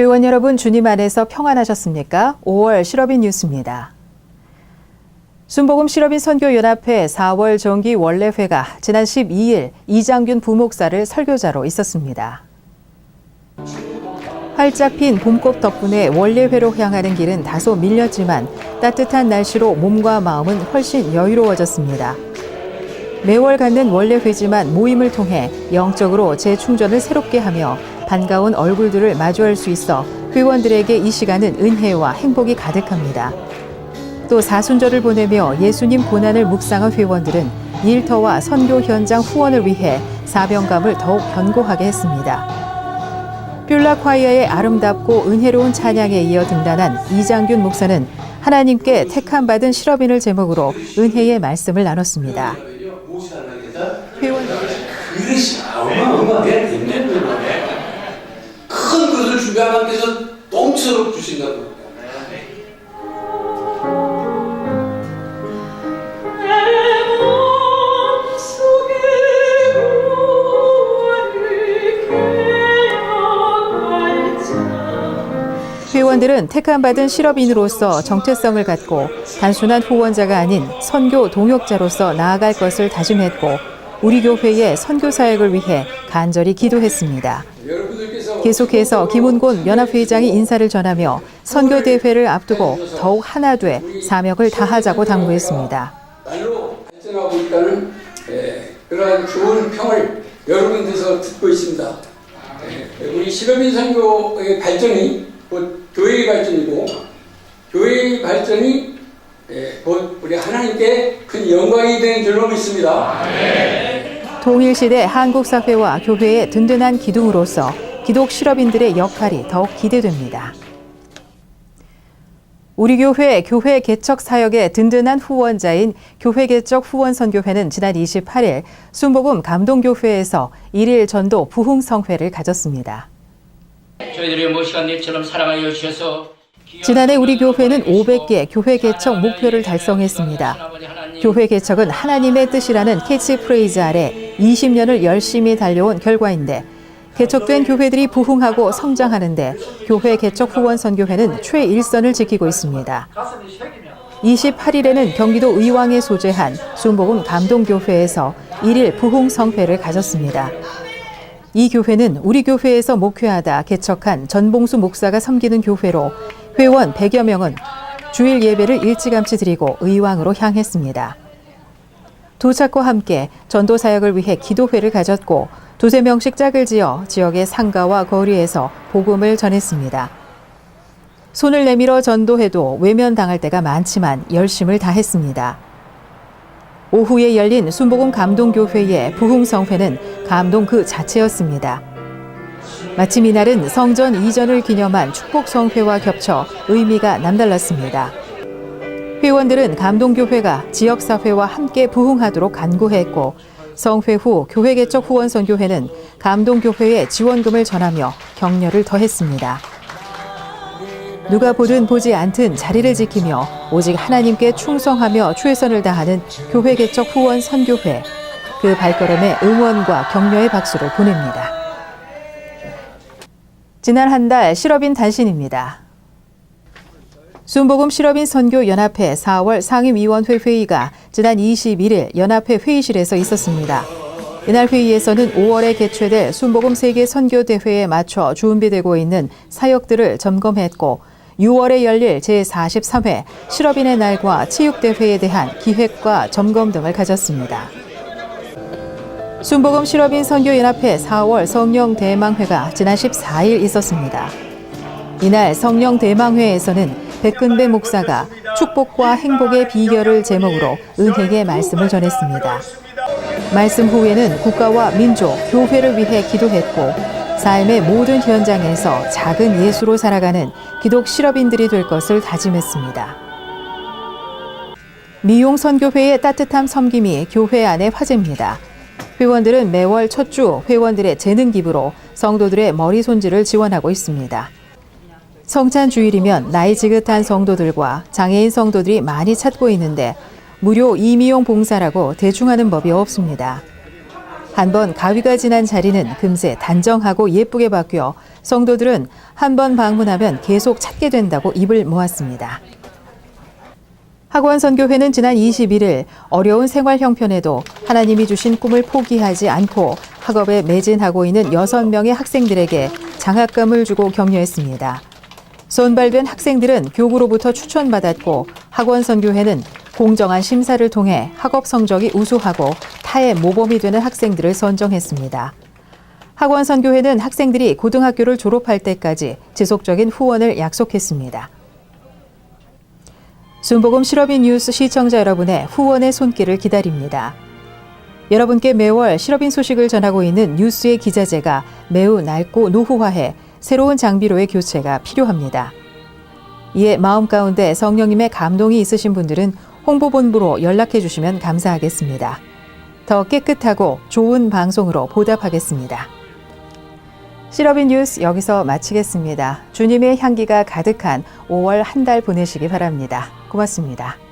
회원 여러분, 주님 안에서 평안하셨습니까? 5월 실업인 뉴스입니다. 순복음 실업인 선교연합회 4월 정기 원래회가 지난 12일 이장균 부목사를 설교자로 있었습니다. 활짝 핀 봄꽃 덕분에 원래회로 향하는 길은 다소 밀렸지만 따뜻한 날씨로 몸과 마음은 훨씬 여유로워졌습니다. 매월 갖는 원래회지만 모임을 통해 영적으로 재충전을 새롭게 하며 반가운 얼굴들을 마주할 수 있어 회원들에게 이 시간은 은혜와 행복이 가득합니다. 또 사순절을 보내며 예수님 고난을 묵상한 회원들은 일터와 선교 현장 후원을 위해 사명감을 더욱 견고하게 했습니다. 뷸라콰이어의 아름답고 은혜로운 찬양에 이어 등단한 이장균 목사는 하나님께 택함받은 실업인을 제목으로 은혜의 말씀을 나눴습니다. 회원들 그릇이 어마어마해야 된다는 거네. 큰 그릇을 준비한 하나님께서 똥처럼 주신다는 겁니다. 회원들은 택함받은 실업인으로서 정체성을 갖고 단순한 후원자가 아닌 선교 동역자로서 나아갈 것을 다짐했고 우리 교회의 선교 사역을 위해 간절히 기도했습니다. 계속해서 김운곤 연합회장이 인사를 전하며 선교대회를 앞두고 더욱 하나 돼 사명을 다하자고 당부했습니다. 날로 발전하고 있다는 그러한 좋은 평을 여러분께서 듣고 있습니다. 우리 실업인 선교의 발전이 곧 교회의 발전이고 교회의 발전이 곧 우리 하나님께 큰 영광이 되는 줄로 믿습니다. 통일시대 한국사회와 교회의 든든한 기둥으로서 기독 실업인들의 역할이 더욱 기대됩니다. 우리 교회 개척 사역의 든든한 후원자인 교회 개척 후원선교회는 지난 28일 순복음 감동교회에서 1일 전도 부흥성회를 가졌습니다. 저희들의 모시간 일처럼 사랑하여 주셔서 지난해 우리 교회는 500개 교회 개척 목표를 달성했습니다. 교회 개척은 하나님의 뜻이라는 캐치프레이즈 아래 20년을 열심히 달려온 결과인데 개척된 교회들이 부흥하고 성장하는데 교회 개척 후원 선교회는 최일선을 지키고 있습니다. 28일에는 경기도 의왕에 소재한 순복음 감동교회에서 1일 부흥성회를 가졌습니다. 이 교회는 우리 교회에서 목회하다 개척한 전봉수 목사가 섬기는 교회로 회원 100여 명은 주일 예배를 일찌감치 드리고 의왕으로 향했습니다. 도착과 함께 전도 사역을 위해 기도회를 가졌고 두세 명씩 짝을 지어 지역의 상가와 거리에서 복음을 전했습니다. 손을 내밀어 전도해도 외면당할 때가 많지만 열심을 다했습니다. 오후에 열린 순복음 감동교회의 부흥성회는 감동 그 자체였습니다. 마침 이날은 성전 이전을 기념한 축복성회와 겹쳐 의미가 남달랐습니다. 회원들은 감동교회가 지역사회와 함께 부흥하도록 간구했고 성회 후 교회 개척 후원 선교회는 감동교회에 지원금을 전하며 격려를 더했습니다. 누가 보든 보지 않든 자리를 지키며 오직 하나님께 충성하며 최선을 다하는 교회 개척 후원 선교회. 그 발걸음에 응원과 격려의 박수를 보냅니다. 지난 한 달 실업인 단신입니다. 순복음 실업인 선교연합회 4월 상임위원회 회의가 지난 21일 연합회 회의실에서 있었습니다. 이날 회의에서는 5월에 개최될 순복음 세계 선교대회에 맞춰 준비되고 있는 사역들을 점검했고 6월에 열릴 제43회 실업인의 날과 체육대회에 대한 기획과 점검 등을 가졌습니다. 순복음 실업인 선교연합회 4월 성령대망회가 지난 14일 있었습니다. 이날 성령대망회에서는 백근배 목사가 축복과 행복의 비결을 제목으로 은혜의 말씀을 전했습니다. 말씀 후에는 국가와 민족, 교회를 위해 기도했고 삶의 모든 현장에서 작은 예수로 살아가는 기독 실업인들이 될 것을 다짐했습니다. 미용선교회의 따뜻함 섬김이 교회 안의 화제입니다. 회원들은 매월 첫 주 회원들의 재능 기부로 성도들의 머리 손질을 지원하고 있습니다. 성찬 주일이면 나이 지긋한 성도들과 장애인 성도들이 많이 찾고 있는데 무료 이미용 봉사라고 대충 하는 법이 없습니다. 한번 가위가 지난 자리는 금세 단정하고 예쁘게 바뀌어 성도들은 한 번 방문하면 계속 찾게 된다고 입을 모았습니다. 학원선교회는 지난 21일 어려운 생활 형편에도 하나님이 주신 꿈을 포기하지 않고 학업에 매진하고 있는 6명의 학생들에게 장학금을 주고 격려했습니다. 선발된 학생들은 교구로부터 추천받았고 학원선교회는 공정한 심사를 통해 학업 성적이 우수하고 타의 모범이 되는 학생들을 선정했습니다. 학원선교회는 학생들이 고등학교를 졸업할 때까지 지속적인 후원을 약속했습니다. 순복음 실업인 뉴스 시청자 여러분의 후원의 손길을 기다립니다. 여러분께 매월 실업인 소식을 전하고 있는 뉴스의 기자재가 매우 낡고 노후화해 새로운 장비로의 교체가 필요합니다. 이에 마음 가운데 성령님의 감동이 있으신 분들은 홍보본부로 연락해 주시면 감사하겠습니다. 더 깨끗하고 좋은 방송으로 보답하겠습니다. 실업인 뉴스 여기서 마치겠습니다. 주님의 향기가 가득한 5월 한 달 보내시기 바랍니다. 고맙습니다.